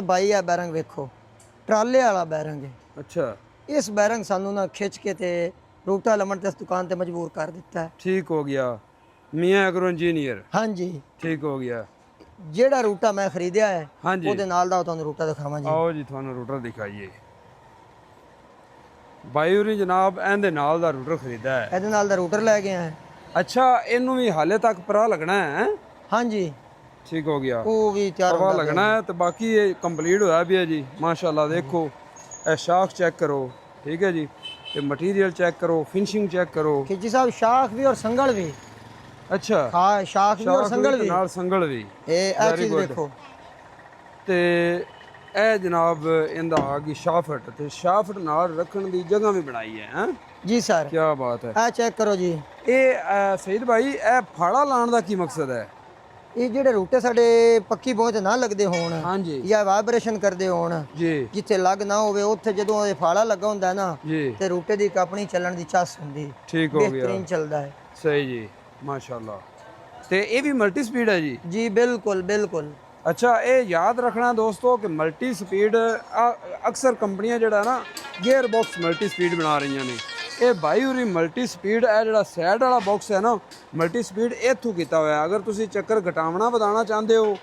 ਬਾਈ ਆ ਬੈਰੰਗ ਵੇਖੋ ਟਰਾਲੇ ਵਾਲਾ ਬੈਰੰਗ ਹੈ। ਅੱਛਾ ਇਸ ਬੈਰੰਗ ਸਾਨੂੰ ਨਾ ਖਿੱਚ ਕੇ ਤੇ ਰੂਟਾ ਲਮਣ ਤੇ ਇਸ ਦੁਕਾਨ ਤੇ ਮਜਬੂਰ ਕਰ ਦਿੱਤਾ ਹੈ। ਠੀਕ ਹੋ ਗਿਆ ਮੀਆਂ ਐਗਰੋ ਇੰਜੀਨੀਅਰ। ਹਾਂਜੀ ਠੀਕ ਹੋ ਗਿਆ। ਜਿਹੜਾ ਰੂਟਾ ਮੈਂ ਖਰੀਦਿਆ ਹੈ ਹਾਂਜੀ ਉਹਦੇ ਨਾਲ ਦਾ ਤੁਹਾਨੂੰ ਰੂਟਾ ਦਿਖਾਵਾਂ ਜੀ। ਆਓ ਜੀ ਤੁਹਾਨੂੰ ਰੂਟਰ ਦਿਖਾਈਏ। ਬਾਈ ਹੋਰੀ ਜਨਾਬ ਇਹਦੇ ਨਾਲ ਦਾ ਰੂਟਰ ਖਰੀਦਾ ਹੈ। ਇਹਦੇ ਨਾਲ ਦਾ ਰੂਟਰ ਲੈ ਕੇ ਆਏ। ਅੱਛਾ ਇਹਨੂੰ ਵੀ ਹਾਲੇ ਤੱਕ ਪਰਾ ਲੱਗਣਾ ਹੈ। ਹਾਂਜੀ ਠੀਕ ਹੋ ਗਿਆ। ਉਹ ਵੀ ਤਿਆਰ ਪਰਵਾ ਹੁੰਦਾ ਲੱਗਣਾ ਹੈ ਤੇ ਬਾਕੀ ਇਹ ਕੰਪਲੀਟ ਹੋਇਆ ਵੀ ਹੈ ਜੀ ਮਾਸ਼ਾਅੱਲਾ। ਦੇਖੋ ਇਹ ਸ਼ਾਖ ਚੈੱਕ ਕਰੋ ਠੀਕ ਹੈ ਜੀ ਤੇ ਮਟੀਰੀਅਲ ਚੈੱਕ ਕਰੋ ਫਿਨਿਸ਼ਿੰਗ ਚੈੱਕ ਕਰੋ। ਖਿੱਚੀ ਸਾਹਿਬ ਸ਼ਾਖ ਵੀ ਔਰ ਸੰਗਲ ਵੀ। ਅੱਛਾ ਹਾਂ ਸ਼ਾਖ ਵੀ ਔਰ ਸੰਗਲ ਵੀ ਨਾਲ ਸੰਗਲ ਵੀ ਇਹ ਚੀਜ਼ ਦੇਖੋ। ਤੇ ਇਹ ਜਨਾਬ ਇਹਦਾ ਆ ਗਈ ਸ਼ਾਫਟ ਤੇ ਸ਼ਾਫਟ ਨਾਲ ਰੱਖਣ ਦੀ ਜਗ੍ਹਾ ਵੀ ਬਣਾਈ ਹੈ। ਜੀ ਸਰ ਕੀ ਬਾਤ ਹੈ। ਇਹ ਚੈੱਕ ਕਰੋ ਜੀ। ਇਹ ਸਈਦ ਭਾਈ ਇਹ ਫਾੜਾ ਲਾਉਣ ਦਾ ਕੀ ਮਕਸਦ ਹੈ? ਇਹ ਜਿਹੜੇ ਰੂਟੇ ਸਾਡੇ ਪੱਕੀ ਪਹੁੰਚ ਨਾ ਲੱਗਦੇ ਹੋਣ ਹਾਂਜੀ ਜਾਂ ਵਾਈਬ੍ਰੇਸ਼ਨ ਕਰਦੇ ਹੋਣ ਜੀ ਜਿੱਥੇ ਲੱਗ ਨਾ ਹੋਵੇ ਉੱਥੇ ਜਦੋਂ ਇਹ ਫਾੜਾ ਲੱਗਾ ਹੁੰਦਾ ਨਾ ਜੀ ਤੇ ਰੂਟੇ ਦੀ ਆਪਣੀ ਚੱਲਣ ਦੀ ਚਾਸ ਹੁੰਦੀ ਠੀਕ ਹੋ ਗਿਆ। ਬਿਹਤਰੀਨ ਚੱਲਦਾ ਹੈ। ਸਹੀ ਜੀ ਮਾਸ਼ਾਅੱਲਾ। ਤੇ ਇਹ ਵੀ ਮਲਟੀ ਸਪੀਡ ਹੈ ਜੀ? ਜੀ ਬਿਲਕੁਲ ਬਿਲकुल। ਅੱਛਾ ਇਹ ਯਾਦ ਰੱਖਣਾ ਦੋਸਤੋ ਕਿ ਮਲਟੀ ਸਪੀਡ ਅਕਸਰ ਕੰਪਨੀਆਂ ਜਿਹੜਾ ਨਾ ਗੇਅਰ ਬਾਕਸ ਮਲਟੀ ਸਪੀਡ ਬਣਾ ਰਹੀਆਂ ਨੇ। ਇਹ ਬਾਈ ਹੋਰੀ ਮਲਟੀ ਸਪੀਡ ਇਹ ਜਿਹੜਾ ਸਾਈਡ ਵਾਲਾ ਬਾਕਸ ਹੈ ਨਾ ਮਲਟੀ ਸਪੀਡ ਇੱਥੋਂ ਕੀਤਾ ਹੋਇਆ। ਅਗਰ ਤੁਸੀਂ ਚੱਕਰ ਘਟਾਉਣਾ ਵਧਾਉਣਾ ਚਾਹੁੰਦੇ ਹੋ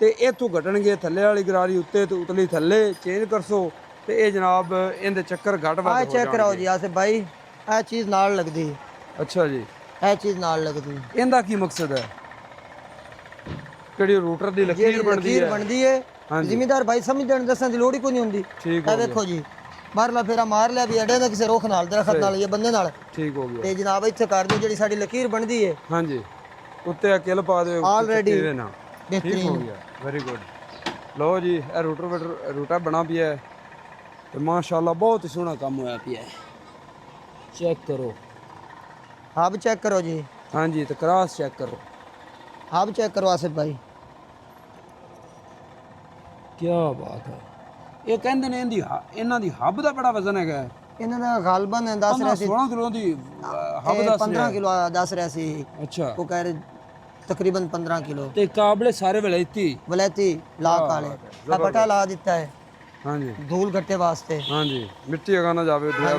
ਤੇ ਇੱਥੋਂ ਘਟਣਗੇ। ਥੱਲੇ ਵਾਲੀ ਗਰਾਰੀ ਉੱਤੇ ਤੇ ਉਤਲੀ ਥੱਲੇ ਚੇਂਜ ਕਰਸੋ ਤੇ ਇਹ ਜਨਾਬ ਇਹਦੇ ਚੱਕਰ ਘਟ ਵੱਧ ਹੋ ਜਾਣਗੇ। ਚੈੱਕ ਕਰਾਓ ਜੀ ਆਸਿਫ ਭਾਈ ਇਹ ਚੀਜ਼ ਨਾਲ ਲੱਗਦੀ। ਅੱਛਾ ਜੀ ਇਹ ਚੀਜ਼ ਨਾਲ ਲੱਗਦੀ। ਇਹਦਾ ਕੀ ਮਕਸਦ ਹੈ? ਕਿਹੜੀ ਰੂਟਰ ਦੀ ਲਕੀਰ ਬਣਦੀ ਹੈ ਜ਼ਿਮੀਦਾਰ ਭਾਈ ਸਮਝਣ ਦੱਸਣ ਦੀ ਲੋੜ ਹੀ ਕੋਈ ਨਹੀਂ ਹੁੰਦੀ। ਠੀਕ ਇਹ ਵੇਖੋ ਜੀ ਬਾਹਰਲਾ ਫੇਰਾ ਮਾਰ ਲਿਆ ਵੀ ਅੜੇ ਦਾ ਕਿਸੇ ਰੁੱਖ ਨਾਲ ਦਰਖਤ ਨਾਲ ਜਾਂ ਬੰਦੇ ਨਾਲ। ਠੀਕ ਹੋ ਗਿਆ। ਤੇ ਜਨਾਬ ਇੱਥੇ ਕਰ ਦਿਓ ਜਿਹੜੀ ਸਾਡੀ ਲਕੀਰ ਬਣਦੀ ਹੈ। ਹਾਂਜੀ ਉੱਤੇ ਕਿਲ ਪਾ ਦਿਓ ਆਲਰੇਡੀ ਨਾ। ਠੀਕ ਹੋ ਗਿਆ ਵੈਰੀ ਗੁੱਡ। ਲਓ ਜੀ ਇਹ ਰੂਟਾ ਬਣਾ ਪਿਆ ਹੈ ਤੇ ਮਾਸ਼ਾਅੱਲਾ ਬਹੁਤ ਹੀ ਸੋਹਣਾ ਕੰਮ ਹੋਇਆ ਪਿਆ ਹੈ। ਚੈੱਕ ਕਰੋ ਹਬ ਚੈੱਕ ਕਰੋ ਜੀ। ਹਾਂਜੀ ਤੇ ਕ੍ਰਾਸ ਚੈੱਕ ਕਰੋ। ਹਬ ਚੈੱਕ ਕਰੋ ਆਸਿਫ ਭਾਈ। ਕੀ ਬਾਤ ਹੈ। ਇਹ ਕਹਿੰਦੇ ਨੇ ਇਹਨਾਂ ਦੀ ਹੱਬ ਦਾ ਬੜਾ ਵਜ਼ਨ ਹੈਗਾ। ਇਹਨਾਂ ਦਾ ਗਾਲਬਨ ਦੱਸ ਰਿਹਾ ਸੀ 16 ਕਿਲੋ ਦੀ ਹੱਬ ਦਾ 15 ਕਿਲੋ ਦੱਸ ਰਿਹਾ ਸੀ। ਅੱਛਾ ਉਹ ਕਹਿ ਰਹੇ ਤਕਰੀਬਨ 15 ਕਿਲੋ ਤੇ ਕਾਬਲੇ ਸਾਰੇ ਵਲੈਤੀ ਲਾ ਕਾਲੇ ਆ ਪਟਾ ਲਾ ਦਿੱਤਾ ਹੈ। ਹਾਂਜੀ ਧੂਲ ਘੱਟੇ ਵਾਸਤੇ। ਹਾਂਜੀ ਮਿੱਟੀ ਅਗਾ ਨਾ ਜਾਵੇ ਦੁਆ